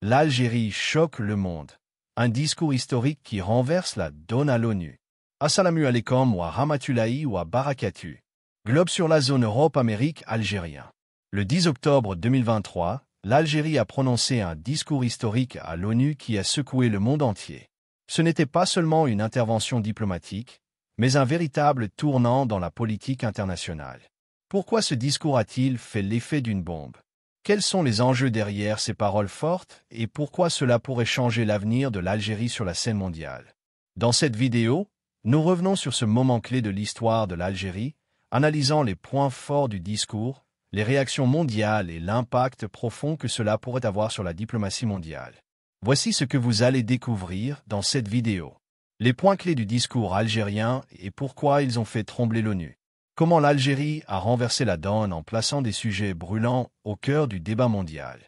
L'Algérie choque le monde. Un discours historique qui renverse la donne à l'ONU. Assalamu alaikum wa rahmatullahi wa barakatuh. Globe sur la zone Europe-Amérique-Algérien. Le 10 octobre 2023, l'Algérie a prononcé un discours historique à l'ONU qui a secoué le monde entier. Ce n'était pas seulement une intervention diplomatique, mais un véritable tournant dans la politique internationale. Pourquoi ce discours a-t-il fait l'effet d'une bombe? Quels sont les enjeux derrière ces paroles fortes et pourquoi cela pourrait changer l'avenir de l'Algérie sur la scène mondiale? Dans cette vidéo, nous revenons sur ce moment clé de l'histoire de l'Algérie, analysant les points forts du discours, les réactions mondiales et l'impact profond que cela pourrait avoir sur la diplomatie mondiale. Voici ce que vous allez découvrir dans cette vidéo. Les points clés du discours algérien et pourquoi ils ont fait trembler l'ONU. Comment l'Algérie a renversé la donne en plaçant des sujets brûlants au cœur du débat mondial.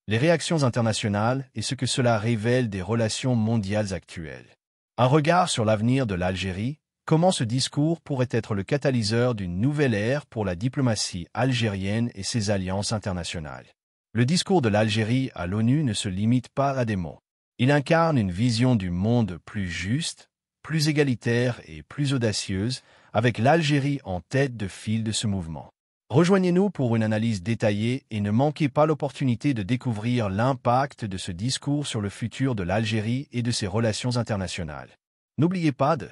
Les réactions internationales et ce que cela révèle des relations mondiales actuelles. Un regard sur l'avenir de l'Algérie, comment ce discours pourrait être le catalyseur d'une nouvelle ère pour la diplomatie algérienne et ses alliances internationales. Le discours de l'Algérie à l'ONU ne se limite pas à des mots. Il incarne une vision du monde plus juste, plus égalitaire et plus audacieuse, avec l'Algérie en tête de file de ce mouvement. Rejoignez-nous pour une analyse détaillée et ne manquez pas l'opportunité de découvrir l'impact de ce discours sur le futur de l'Algérie et de ses relations internationales. N'oubliez pas de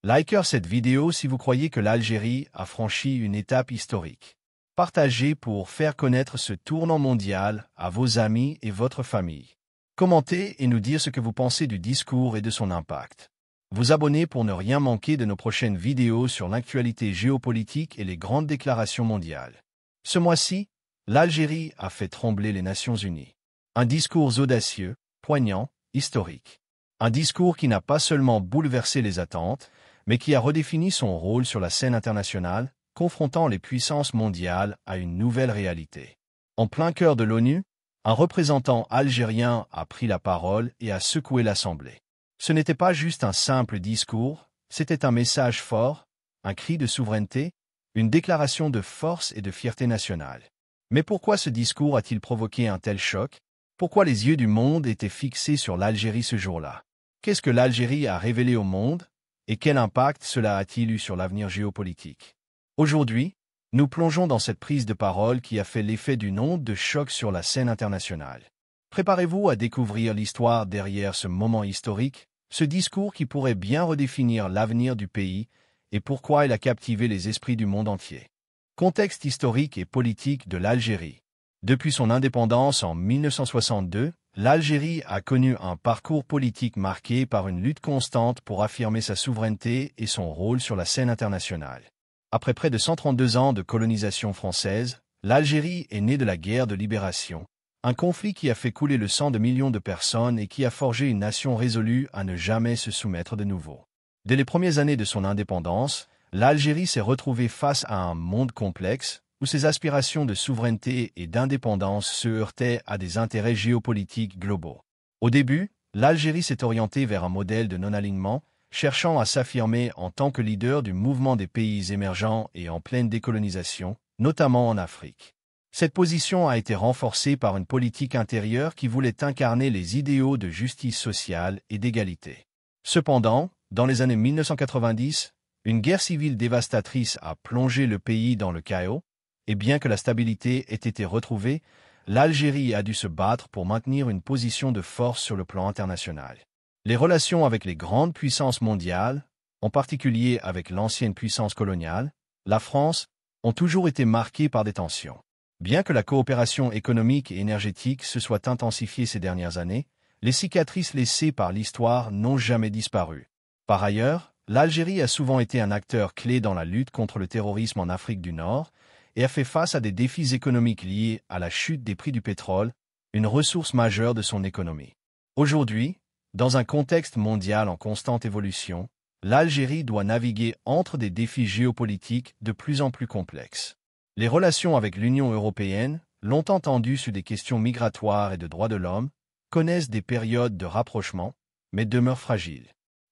liker cette vidéo si vous croyez que l'Algérie a franchi une étape historique. Partagez pour faire connaître ce tournant mondial à vos amis et votre famille. Commentez et nous dire ce que vous pensez du discours et de son impact. Vous abonner pour ne rien manquer de nos prochaines vidéos sur l'actualité géopolitique et les grandes déclarations mondiales. Ce mois-ci, l'Algérie a fait trembler les Nations Unies. Un discours audacieux, poignant, historique. Un discours qui n'a pas seulement bouleversé les attentes, mais qui a redéfini son rôle sur la scène internationale, confrontant les puissances mondiales à une nouvelle réalité. En plein cœur de l'ONU, un représentant algérien a pris la parole et a secoué l'Assemblée. Ce n'était pas juste un simple discours, c'était un message fort, un cri de souveraineté, une déclaration de force et de fierté nationale. Mais pourquoi ce discours a-t-il provoqué un tel choc? Pourquoi les yeux du monde étaient fixés sur l'Algérie ce jour-là? Qu'est-ce que l'Algérie a révélé au monde? Et quel impact cela a-t-il eu sur l'avenir géopolitique? Aujourd'hui, nous plongeons dans cette prise de parole qui a fait l'effet d'une onde de choc sur la scène internationale. Préparez-vous à découvrir l'histoire derrière ce moment historique, ce discours qui pourrait bien redéfinir l'avenir du pays et pourquoi il a captivé les esprits du monde entier. Contexte historique et politique de l'Algérie. Depuis son indépendance en 1962, l'Algérie a connu un parcours politique marqué par une lutte constante pour affirmer sa souveraineté et son rôle sur la scène internationale. Après près de 132 ans de colonisation française, l'Algérie est née de la guerre de libération. Un conflit qui a fait couler le sang de millions de personnes et qui a forgé une nation résolue à ne jamais se soumettre de nouveau. Dès les premières années de son indépendance, l'Algérie s'est retrouvée face à un monde complexe, où ses aspirations de souveraineté et d'indépendance se heurtaient à des intérêts géopolitiques globaux. Au début, l'Algérie s'est orientée vers un modèle de non-alignement, cherchant à s'affirmer en tant que leader du mouvement des pays émergents et en pleine décolonisation, notamment en Afrique. Cette position a été renforcée par une politique intérieure qui voulait incarner les idéaux de justice sociale et d'égalité. Cependant, dans les années 1990, une guerre civile dévastatrice a plongé le pays dans le chaos, et bien que la stabilité ait été retrouvée, l'Algérie a dû se battre pour maintenir une position de force sur le plan international. Les relations avec les grandes puissances mondiales, en particulier avec l'ancienne puissance coloniale, la France, ont toujours été marquées par des tensions. Bien que la coopération économique et énergétique se soit intensifiée ces dernières années, les cicatrices laissées par l'histoire n'ont jamais disparu. Par ailleurs, l'Algérie a souvent été un acteur clé dans la lutte contre le terrorisme en Afrique du Nord et a fait face à des défis économiques liés à la chute des prix du pétrole, une ressource majeure de son économie. Aujourd'hui, dans un contexte mondial en constante évolution, l'Algérie doit naviguer entre des défis géopolitiques de plus en plus complexes. Les relations avec l'Union européenne, longtemps tendues sur des questions migratoires et de droits de l'homme, connaissent des périodes de rapprochement, mais demeurent fragiles.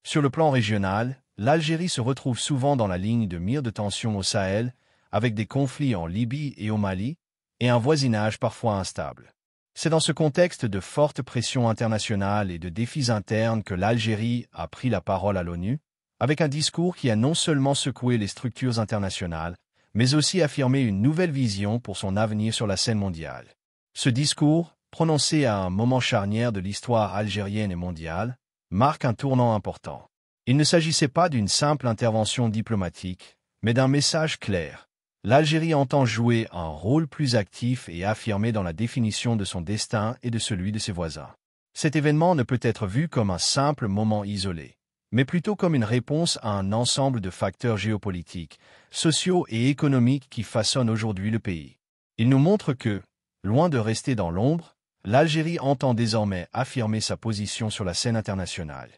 Sur le plan régional, l'Algérie se retrouve souvent dans la ligne de mire de tension au Sahel, avec des conflits en Libye et au Mali, et un voisinage parfois instable. C'est dans ce contexte de forte pression internationale et de défis internes que l'Algérie a pris la parole à l'ONU, avec un discours qui a non seulement secoué les structures internationales, mais aussi affirmé une nouvelle vision pour son avenir sur la scène mondiale. Ce discours, prononcé à un moment charnière de l'histoire algérienne et mondiale, marque un tournant important. Il ne s'agissait pas d'une simple intervention diplomatique, mais d'un message clair. L'Algérie entend jouer un rôle plus actif et affirmé dans la définition de son destin et de celui de ses voisins. Cet événement ne peut être vu comme un simple moment isolé, mais plutôt comme une réponse à un ensemble de facteurs géopolitiques, sociaux et économiques qui façonnent aujourd'hui le pays. Il nous montre que, loin de rester dans l'ombre, l'Algérie entend désormais affirmer sa position sur la scène internationale.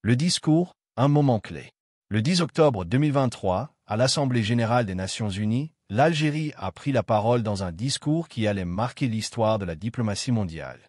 Le discours, un moment clé. Le 10 octobre 2023, à l'Assemblée générale des Nations unies, l'Algérie a pris la parole dans un discours qui allait marquer l'histoire de la diplomatie mondiale.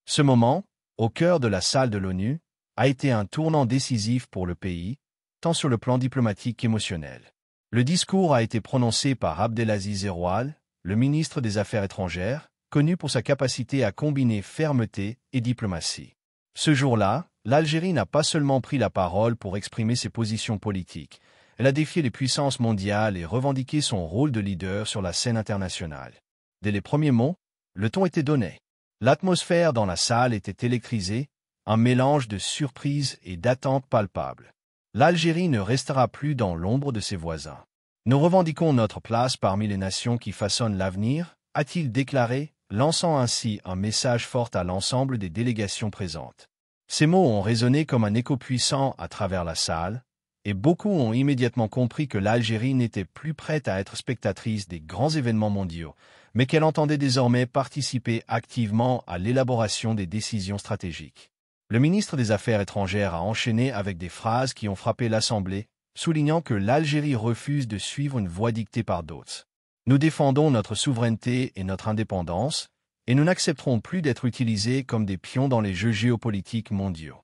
Ce moment, au cœur de la salle de l'ONU, a été un tournant décisif pour le pays, tant sur le plan diplomatique qu'émotionnel. Le discours a été prononcé par Abdelaziz Zeroual, le ministre des Affaires étrangères, connu pour sa capacité à combiner fermeté et diplomatie. Ce jour-là, l'Algérie n'a pas seulement pris la parole pour exprimer ses positions politiques, elle a défié les puissances mondiales et revendiqué son rôle de leader sur la scène internationale. Dès les premiers mots, le ton était donné. L'atmosphère dans la salle était électrisée, un mélange de surprise et d'attente palpable. L'Algérie ne restera plus dans l'ombre de ses voisins. Nous revendiquons notre place parmi les nations qui façonnent l'avenir, a-t-il déclaré, lançant ainsi un message fort à l'ensemble des délégations présentes. Ces mots ont résonné comme un écho puissant à travers la salle, et beaucoup ont immédiatement compris que l'Algérie n'était plus prête à être spectatrice des grands événements mondiaux, mais qu'elle entendait désormais participer activement à l'élaboration des décisions stratégiques. Le ministre des Affaires étrangères a enchaîné avec des phrases qui ont frappé l'Assemblée, soulignant que l'Algérie refuse de suivre une voie dictée par d'autres. Nous défendons notre souveraineté et notre indépendance, et nous n'accepterons plus d'être utilisés comme des pions dans les jeux géopolitiques mondiaux.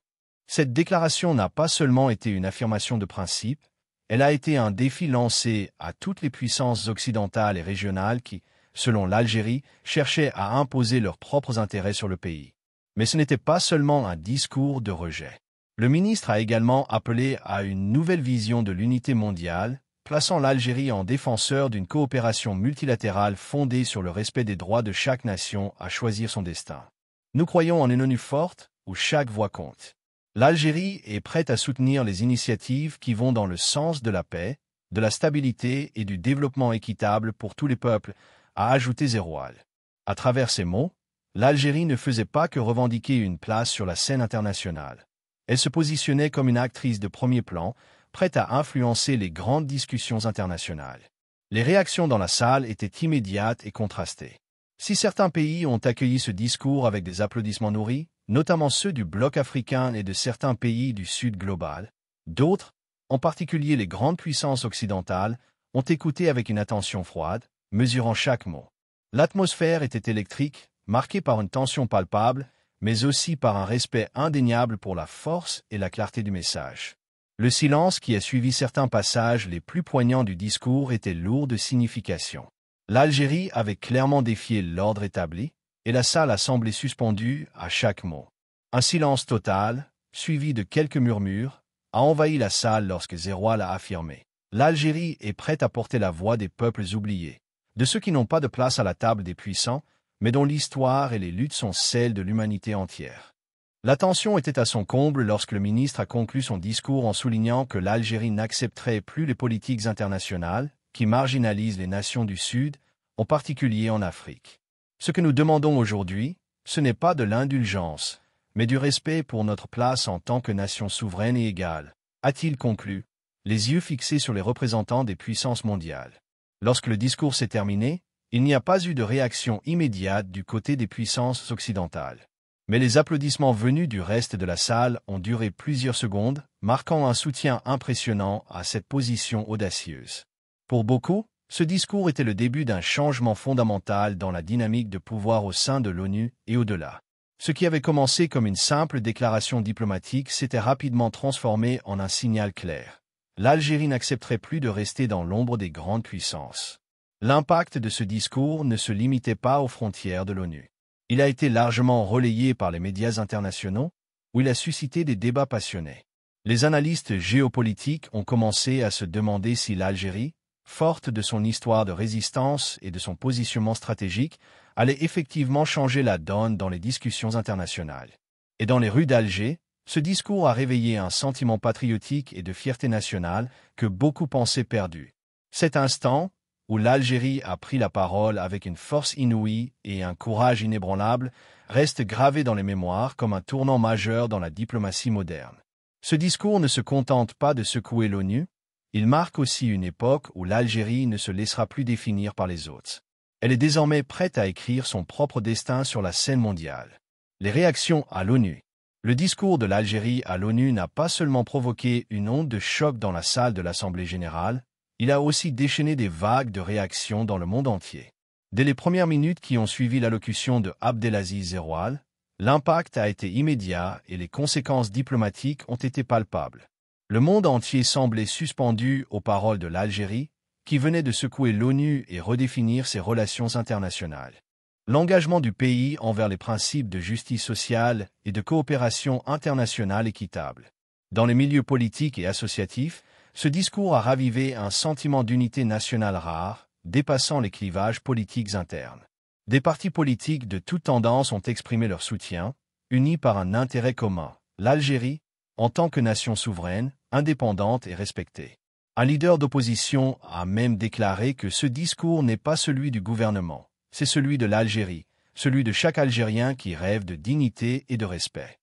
Cette déclaration n'a pas seulement été une affirmation de principe, elle a été un défi lancé à toutes les puissances occidentales et régionales qui, selon l'Algérie, cherchaient à imposer leurs propres intérêts sur le pays. Mais ce n'était pas seulement un discours de rejet. Le ministre a également appelé à une nouvelle vision de l'unité mondiale, plaçant l'Algérie en défenseur d'une coopération multilatérale fondée sur le respect des droits de chaque nation à choisir son destin. Nous croyons en une ONU forte, où chaque voix compte. L'Algérie est prête à soutenir les initiatives qui vont dans le sens de la paix, de la stabilité et du développement équitable pour tous les peuples, a ajouté Zeroual. À travers ces mots, l'Algérie ne faisait pas que revendiquer une place sur la scène internationale. Elle se positionnait comme une actrice de premier plan, prête à influencer les grandes discussions internationales. Les réactions dans la salle étaient immédiates et contrastées. Si certains pays ont accueilli ce discours avec des applaudissements nourris, notamment ceux du bloc africain et de certains pays du Sud global, d'autres, en particulier les grandes puissances occidentales, ont écouté avec une attention froide, mesurant chaque mot. L'atmosphère était électrique, marquée par une tension palpable, mais aussi par un respect indéniable pour la force et la clarté du message. Le silence qui a suivi certains passages les plus poignants du discours était lourd de signification. L'Algérie avait clairement défié l'ordre établi, et la salle a semblé suspendue à chaque mot. Un silence total, suivi de quelques murmures, a envahi la salle lorsque Zeroual a affirmé « L'Algérie est prête à porter la voix des peuples oubliés, de ceux qui n'ont pas de place à la table des puissants, mais dont l'histoire et les luttes sont celles de l'humanité entière. » La tension était à son comble lorsque le ministre a conclu son discours en soulignant que l'Algérie n'accepterait plus les politiques internationales qui marginalisent les nations du Sud, en particulier en Afrique. Ce que nous demandons aujourd'hui, ce n'est pas de l'indulgence, mais du respect pour notre place en tant que nation souveraine et égale, a-t-il conclu, les yeux fixés sur les représentants des puissances mondiales. Lorsque le discours s'est terminé, il n'y a pas eu de réaction immédiate du côté des puissances occidentales. Mais les applaudissements venus du reste de la salle ont duré plusieurs secondes, marquant un soutien impressionnant à cette position audacieuse. Pour beaucoup, ce discours était le début d'un changement fondamental dans la dynamique de pouvoir au sein de l'ONU et au-delà. Ce qui avait commencé comme une simple déclaration diplomatique s'était rapidement transformé en un signal clair. L'Algérie n'accepterait plus de rester dans l'ombre des grandes puissances. L'impact de ce discours ne se limitait pas aux frontières de l'ONU. Il a été largement relayé par les médias internationaux, où il a suscité des débats passionnés. Les analystes géopolitiques ont commencé à se demander si l'Algérie, forte de son histoire de résistance et de son positionnement stratégique, allait effectivement changer la donne dans les discussions internationales. Et dans les rues d'Alger, ce discours a réveillé un sentiment patriotique et de fierté nationale que beaucoup pensaient perdu. Cet instant, où l'Algérie a pris la parole avec une force inouïe et un courage inébranlable, reste gravé dans les mémoires comme un tournant majeur dans la diplomatie moderne. Ce discours ne se contente pas de secouer l'ONU, il marque aussi une époque où l'Algérie ne se laissera plus définir par les autres. Elle est désormais prête à écrire son propre destin sur la scène mondiale. Les réactions à l'ONU. Le discours de l'Algérie à l'ONU n'a pas seulement provoqué une onde de choc dans la salle de l'Assemblée générale, il a aussi déchaîné des vagues de réactions dans le monde entier. Dès les premières minutes qui ont suivi l'allocution de Abdelaziz Zeroual, l'impact a été immédiat et les conséquences diplomatiques ont été palpables. Le monde entier semblait suspendu aux paroles de l'Algérie, qui venait de secouer l'ONU et redéfinir ses relations internationales. L'engagement du pays envers les principes de justice sociale et de coopération internationale équitable. Dans les milieux politiques et associatifs, ce discours a ravivé un sentiment d'unité nationale rare, dépassant les clivages politiques internes. Des partis politiques de toutes tendances ont exprimé leur soutien, unis par un intérêt commun, l'Algérie, en tant que nation souveraine, indépendante et respectée. Un leader d'opposition a même déclaré que ce discours n'est pas celui du gouvernement, c'est celui de l'Algérie, celui de chaque Algérien qui rêve de dignité et de respect.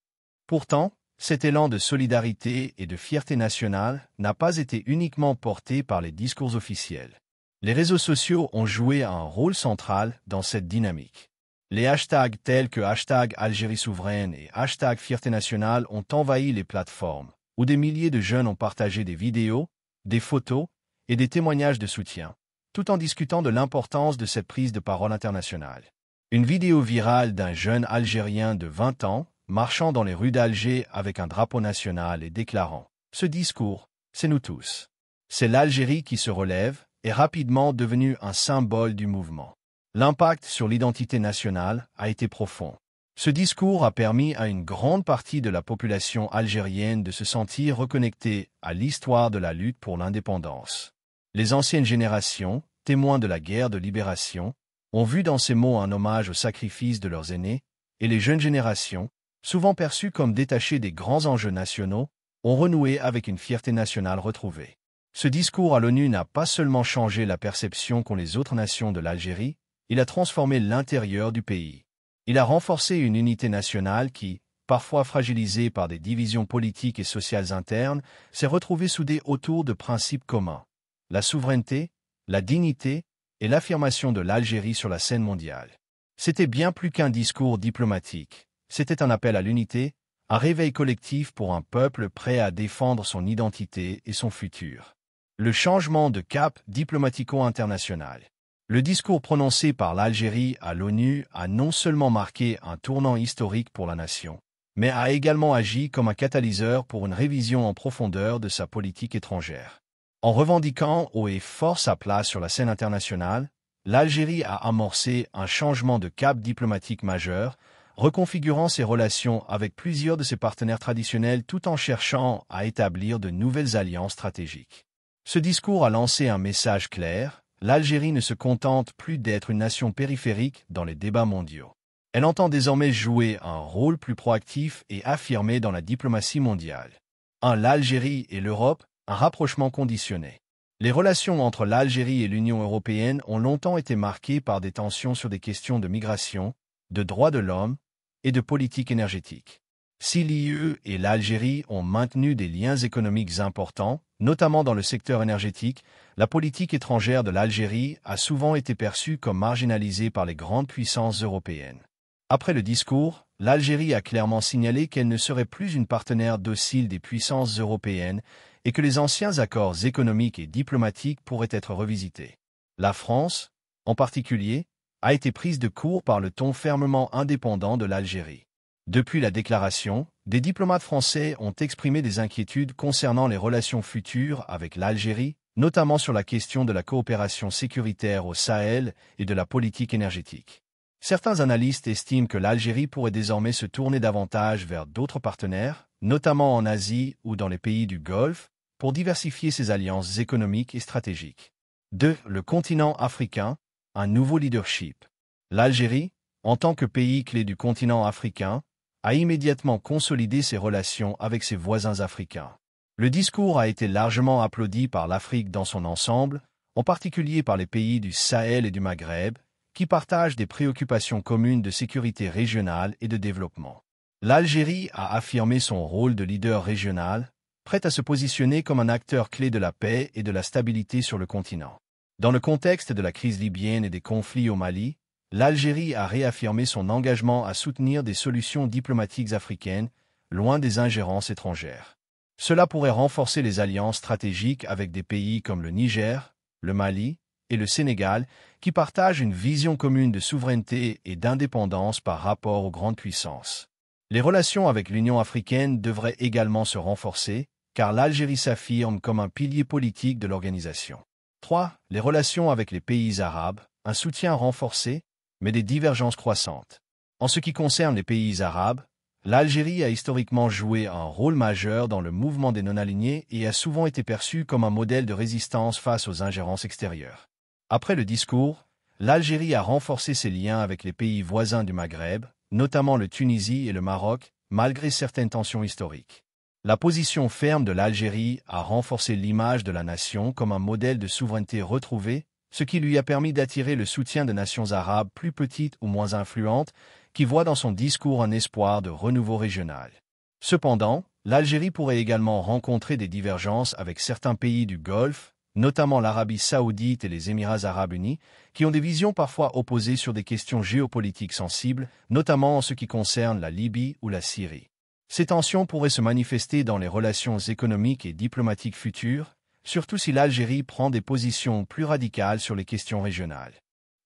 Pourtant, cet élan de solidarité et de fierté nationale n'a pas été uniquement porté par les discours officiels. Les réseaux sociaux ont joué un rôle central dans cette dynamique. Les hashtags tels que #Algérie souveraine et #Fierté nationale ont envahi les plateformes, où des milliers de jeunes ont partagé des vidéos, des photos et des témoignages de soutien, tout en discutant de l'importance de cette prise de parole internationale. Une vidéo virale d'un jeune Algérien de 20 ans, marchant dans les rues d'Alger avec un drapeau national et déclarant « Ce discours, c'est nous tous. C'est l'Algérie qui se relève » est rapidement devenu un symbole du mouvement. L'impact sur l'identité nationale a été profond. Ce discours a permis à une grande partie de la population algérienne de se sentir reconnectée à l'histoire de la lutte pour l'indépendance. Les anciennes générations, témoins de la guerre de libération, ont vu dans ces mots un hommage au sacrifice de leurs aînés, et les jeunes générations, souvent perçues comme détachées des grands enjeux nationaux, ont renoué avec une fierté nationale retrouvée. Ce discours à l'ONU n'a pas seulement changé la perception qu'ont les autres nations de l'Algérie, il a transformé l'intérieur du pays. Il a renforcé une unité nationale qui, parfois fragilisée par des divisions politiques et sociales internes, s'est retrouvée soudée autour de principes communs. La souveraineté, la dignité et l'affirmation de l'Algérie sur la scène mondiale. C'était bien plus qu'un discours diplomatique. C'était un appel à l'unité, un réveil collectif pour un peuple prêt à défendre son identité et son futur. Le changement de cap diplomatico-international. Le discours prononcé par l'Algérie à l'ONU a non seulement marqué un tournant historique pour la nation, mais a également agi comme un catalyseur pour une révision en profondeur de sa politique étrangère. En revendiquant haut et fort sa place sur la scène internationale, l'Algérie a amorcé un changement de cap diplomatique majeur, reconfigurant ses relations avec plusieurs de ses partenaires traditionnels tout en cherchant à établir de nouvelles alliances stratégiques. Ce discours a lancé un message clair, l'Algérie ne se contente plus d'être une nation périphérique dans les débats mondiaux. Elle entend désormais jouer un rôle plus proactif et affirmé dans la diplomatie mondiale. L'Algérie et l'Europe, un rapprochement conditionné. Les relations entre l'Algérie et l'Union européenne ont longtemps été marquées par des tensions sur des questions de migration, de droits de l'homme et de politique énergétique. Si l'UE et l'Algérie ont maintenu des liens économiques importants, notamment dans le secteur énergétique, la politique étrangère de l'Algérie a souvent été perçue comme marginalisée par les grandes puissances européennes. Après le discours, l'Algérie a clairement signalé qu'elle ne serait plus une partenaire docile des puissances européennes et que les anciens accords économiques et diplomatiques pourraient être revisités. La France, en particulier, a été prise de court par le ton fermement indépendant de l'Algérie. Depuis la déclaration, des diplomates français ont exprimé des inquiétudes concernant les relations futures avec l'Algérie, notamment sur la question de la coopération sécuritaire au Sahel et de la politique énergétique. Certains analystes estiment que l'Algérie pourrait désormais se tourner davantage vers d'autres partenaires, notamment en Asie ou dans les pays du Golfe, pour diversifier ses alliances économiques et stratégiques. 2. Le continent africain, un nouveau leadership. L'Algérie, en tant que pays clé du continent africain, a immédiatement consolidé ses relations avec ses voisins africains. Le discours a été largement applaudi par l'Afrique dans son ensemble, en particulier par les pays du Sahel et du Maghreb, qui partagent des préoccupations communes de sécurité régionale et de développement. L'Algérie a affirmé son rôle de leader régional, prête à se positionner comme un acteur clé de la paix et de la stabilité sur le continent. Dans le contexte de la crise libyenne et des conflits au Mali, l'Algérie a réaffirmé son engagement à soutenir des solutions diplomatiques africaines, loin des ingérences étrangères. Cela pourrait renforcer les alliances stratégiques avec des pays comme le Niger, le Mali et le Sénégal, qui partagent une vision commune de souveraineté et d'indépendance par rapport aux grandes puissances. Les relations avec l'Union africaine devraient également se renforcer, car l'Algérie s'affirme comme un pilier politique de l'organisation. 3. Les relations avec les pays arabes, un soutien renforcé, mais des divergences croissantes. En ce qui concerne les pays arabes, l'Algérie a historiquement joué un rôle majeur dans le mouvement des non-alignés et a souvent été perçue comme un modèle de résistance face aux ingérences extérieures. Après le discours, l'Algérie a renforcé ses liens avec les pays voisins du Maghreb, notamment le Tunisie et le Maroc, malgré certaines tensions historiques. La position ferme de l'Algérie a renforcé l'image de la nation comme un modèle de souveraineté retrouvé, ce qui lui a permis d'attirer le soutien de nations arabes plus petites ou moins influentes, qui voient dans son discours un espoir de renouveau régional. Cependant, l'Algérie pourrait également rencontrer des divergences avec certains pays du Golfe, notamment l'Arabie saoudite et les Émirats arabes unis, qui ont des visions parfois opposées sur des questions géopolitiques sensibles, notamment en ce qui concerne la Libye ou la Syrie. Ces tensions pourraient se manifester dans les relations économiques et diplomatiques futures, surtout si l'Algérie prend des positions plus radicales sur les questions régionales.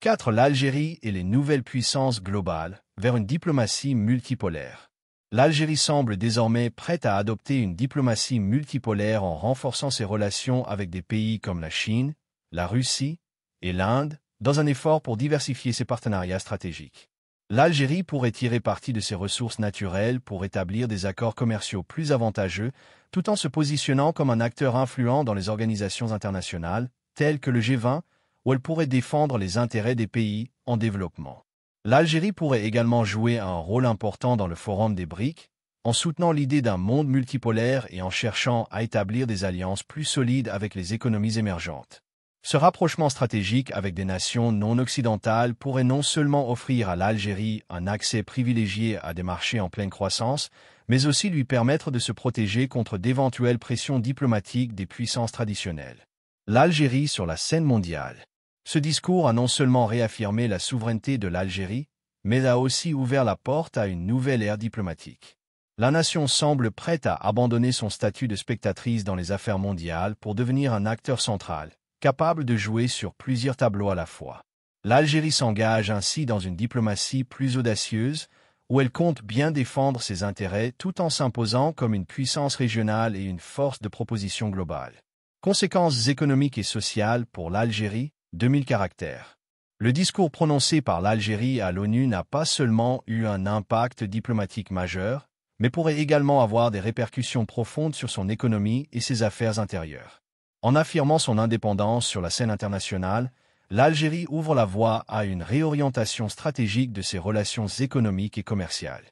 4. L'Algérie et les nouvelles puissances globales, vers une diplomatie multipolaire. L'Algérie semble désormais prête à adopter une diplomatie multipolaire en renforçant ses relations avec des pays comme la Chine, la Russie et l'Inde, dans un effort pour diversifier ses partenariats stratégiques. L'Algérie pourrait tirer parti de ses ressources naturelles pour établir des accords commerciaux plus avantageux, tout en se positionnant comme un acteur influent dans les organisations internationales, telles que le G20, où elle pourrait défendre les intérêts des pays en développement. L'Algérie pourrait également jouer un rôle important dans le Forum des BRICS, en soutenant l'idée d'un monde multipolaire et en cherchant à établir des alliances plus solides avec les économies émergentes. Ce rapprochement stratégique avec des nations non occidentales pourrait non seulement offrir à l'Algérie un accès privilégié à des marchés en pleine croissance, mais aussi lui permettre de se protéger contre d'éventuelles pressions diplomatiques des puissances traditionnelles. L'Algérie sur la scène mondiale. Ce discours a non seulement réaffirmé la souveraineté de l'Algérie, mais a aussi ouvert la porte à une nouvelle ère diplomatique. La nation semble prête à abandonner son statut de spectatrice dans les affaires mondiales pour devenir un acteur central, capable de jouer sur plusieurs tableaux à la fois. L'Algérie s'engage ainsi dans une diplomatie plus audacieuse, où elle compte bien défendre ses intérêts tout en s'imposant comme une puissance régionale et une force de proposition globale. Conséquences économiques et sociales pour l'Algérie, 2000 caractères. Le discours prononcé par l'Algérie à l'ONU n'a pas seulement eu un impact diplomatique majeur, mais pourrait également avoir des répercussions profondes sur son économie et ses affaires intérieures. En affirmant son indépendance sur la scène internationale, l'Algérie ouvre la voie à une réorientation stratégique de ses relations économiques et commerciales.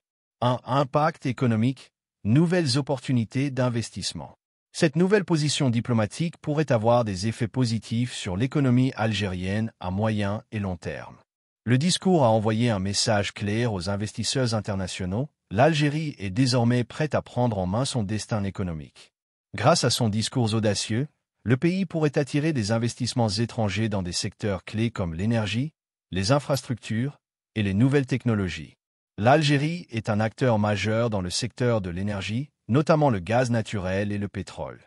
Un impact économique, nouvelles opportunités d'investissement. Cette nouvelle position diplomatique pourrait avoir des effets positifs sur l'économie algérienne à moyen et long terme. Le discours a envoyé un message clair aux investisseurs internationaux. L'Algérie est désormais prête à prendre en main son destin économique. Grâce à son discours audacieux, le pays pourrait attirer des investissements étrangers dans des secteurs clés comme l'énergie, les infrastructures et les nouvelles technologies. L'Algérie est un acteur majeur dans le secteur de l'énergie, notamment le gaz naturel et le pétrole.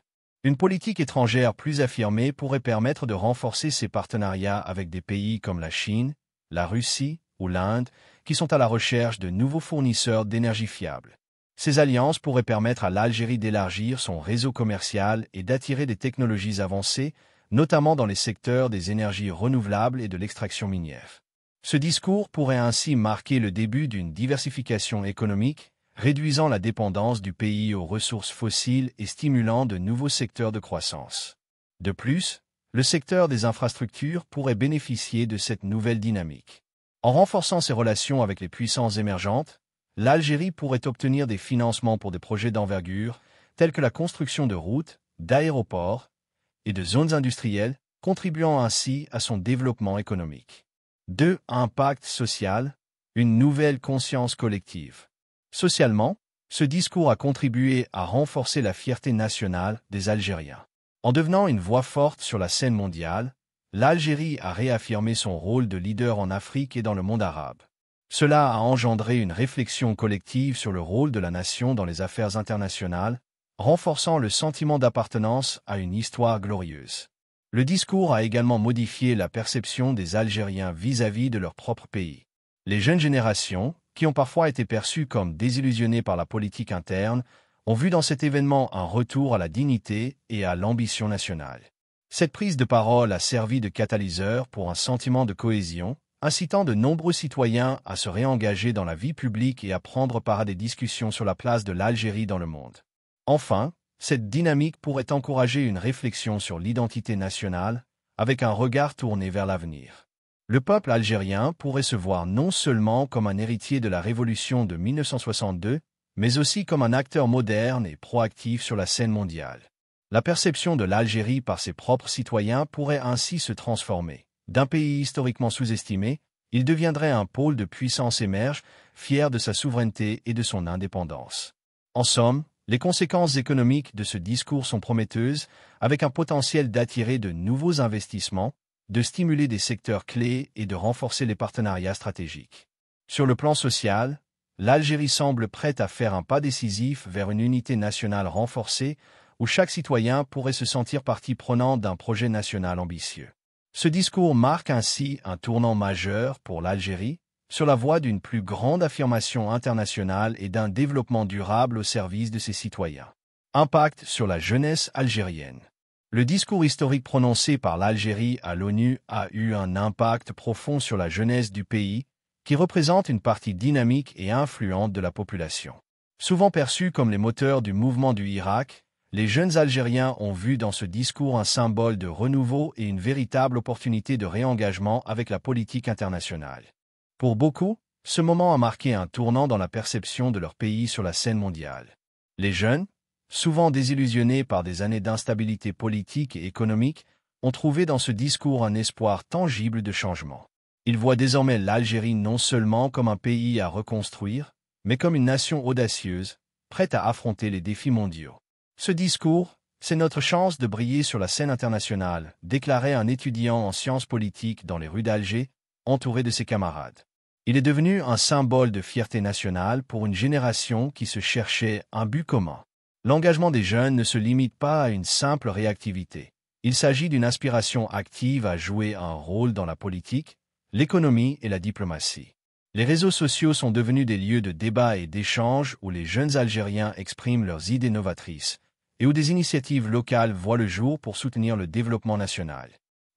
Une politique étrangère plus affirmée pourrait permettre de renforcer ses partenariats avec des pays comme la Chine, la Russie ou l'Inde, qui sont à la recherche de nouveaux fournisseurs d'énergie fiable. Ces alliances pourraient permettre à l'Algérie d'élargir son réseau commercial et d'attirer des technologies avancées, notamment dans les secteurs des énergies renouvelables et de l'extraction minière. Ce discours pourrait ainsi marquer le début d'une diversification économique, réduisant la dépendance du pays aux ressources fossiles et stimulant de nouveaux secteurs de croissance. De plus, le secteur des infrastructures pourrait bénéficier de cette nouvelle dynamique. En renforçant ses relations avec les puissances émergentes, l'Algérie pourrait obtenir des financements pour des projets d'envergure, tels que la construction de routes, d'aéroports et de zones industrielles, contribuant ainsi à son développement économique. 2. Impact social, une nouvelle conscience collective. Socialement, ce discours a contribué à renforcer la fierté nationale des Algériens. En devenant une voix forte sur la scène mondiale, l'Algérie a réaffirmé son rôle de leader en Afrique et dans le monde arabe. Cela a engendré une réflexion collective sur le rôle de la nation dans les affaires internationales, renforçant le sentiment d'appartenance à une histoire glorieuse. Le discours a également modifié la perception des Algériens vis-à-vis de leur propre pays. Les jeunes générations, qui ont parfois été perçues comme désillusionnées par la politique interne, ont vu dans cet événement un retour à la dignité et à l'ambition nationale. Cette prise de parole a servi de catalyseur pour un sentiment de cohésion, incitant de nombreux citoyens à se réengager dans la vie publique et à prendre part à des discussions sur la place de l'Algérie dans le monde. Enfin, cette dynamique pourrait encourager une réflexion sur l'identité nationale, avec un regard tourné vers l'avenir. Le peuple algérien pourrait se voir non seulement comme un héritier de la révolution de 1962, mais aussi comme un acteur moderne et proactif sur la scène mondiale. La perception de l'Algérie par ses propres citoyens pourrait ainsi se transformer. D'un pays historiquement sous-estimé, il deviendrait un pôle de puissance émerge, fier de sa souveraineté et de son indépendance. En somme, les conséquences économiques de ce discours sont prometteuses, avec un potentiel d'attirer de nouveaux investissements, de stimuler des secteurs clés et de renforcer les partenariats stratégiques. Sur le plan social, l'Algérie semble prête à faire un pas décisif vers une unité nationale renforcée, où chaque citoyen pourrait se sentir partie prenante d'un projet national ambitieux. Ce discours marque ainsi un tournant majeur pour l'Algérie, sur la voie d'une plus grande affirmation internationale et d'un développement durable au service de ses citoyens. Impact sur la jeunesse algérienne. Le discours historique prononcé par l'Algérie à l'ONU a eu un impact profond sur la jeunesse du pays, qui représente une partie dynamique et influente de la population. Souvent perçus comme les moteurs du mouvement du Irak, les jeunes Algériens ont vu dans ce discours un symbole de renouveau et une véritable opportunité de réengagement avec la politique internationale. Pour beaucoup, ce moment a marqué un tournant dans la perception de leur pays sur la scène mondiale. Les jeunes, souvent désillusionnés par des années d'instabilité politique et économique, ont trouvé dans ce discours un espoir tangible de changement. Ils voient désormais l'Algérie non seulement comme un pays à reconstruire, mais comme une nation audacieuse, prête à affronter les défis mondiaux. Ce discours, c'est notre chance de briller sur la scène internationale, déclarait un étudiant en sciences politiques dans les rues d'Alger, entouré de ses camarades. Il est devenu un symbole de fierté nationale pour une génération qui se cherchait un but commun. L'engagement des jeunes ne se limite pas à une simple réactivité. Il s'agit d'une aspiration active à jouer un rôle dans la politique, l'économie et la diplomatie. Les réseaux sociaux sont devenus des lieux de débat et d'échange où les jeunes Algériens expriment leurs idées novatrices et où des initiatives locales voient le jour pour soutenir le développement national.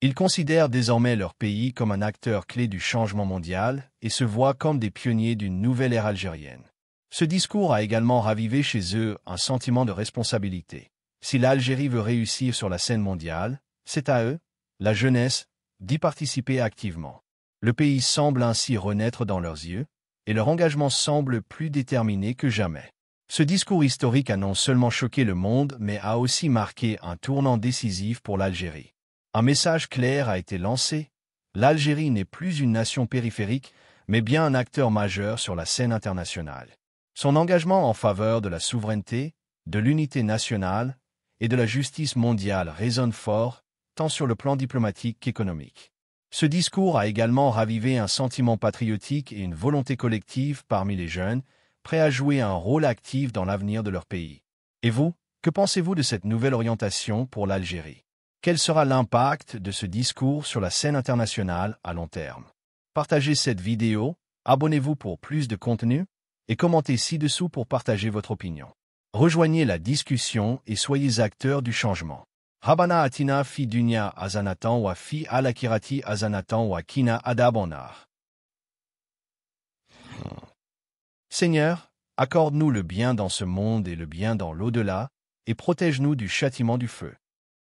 Ils considèrent désormais leur pays comme un acteur clé du changement mondial et se voient comme des pionniers d'une nouvelle ère algérienne. Ce discours a également ravivé chez eux un sentiment de responsabilité. Si l'Algérie veut réussir sur la scène mondiale, c'est à eux, la jeunesse, d'y participer activement. Le pays semble ainsi renaître dans leurs yeux, et leur engagement semble plus déterminé que jamais. Ce discours historique a non seulement choqué le monde, mais a aussi marqué un tournant décisif pour l'Algérie. Un message clair a été lancé. L'Algérie n'est plus une nation périphérique, mais bien un acteur majeur sur la scène internationale. Son engagement en faveur de la souveraineté, de l'unité nationale et de la justice mondiale résonne fort, tant sur le plan diplomatique qu'économique. Ce discours a également ravivé un sentiment patriotique et une volonté collective parmi les jeunes, prêts à jouer un rôle actif dans l'avenir de leur pays. Et vous, que pensez-vous de cette nouvelle orientation pour l'Algérie? Quel sera l'impact de ce discours sur la scène internationale à long terme? Partagez cette vidéo, abonnez-vous pour plus de contenu, et commentez ci-dessous pour partager votre opinion. Rejoignez la discussion et soyez acteurs du changement. Rabana atina fi dunya azanatan wa fi alakirati azanatan wa kina adabonar. Seigneur, accorde-nous le bien dans ce monde et le bien dans l'au-delà, et protège-nous du châtiment du feu.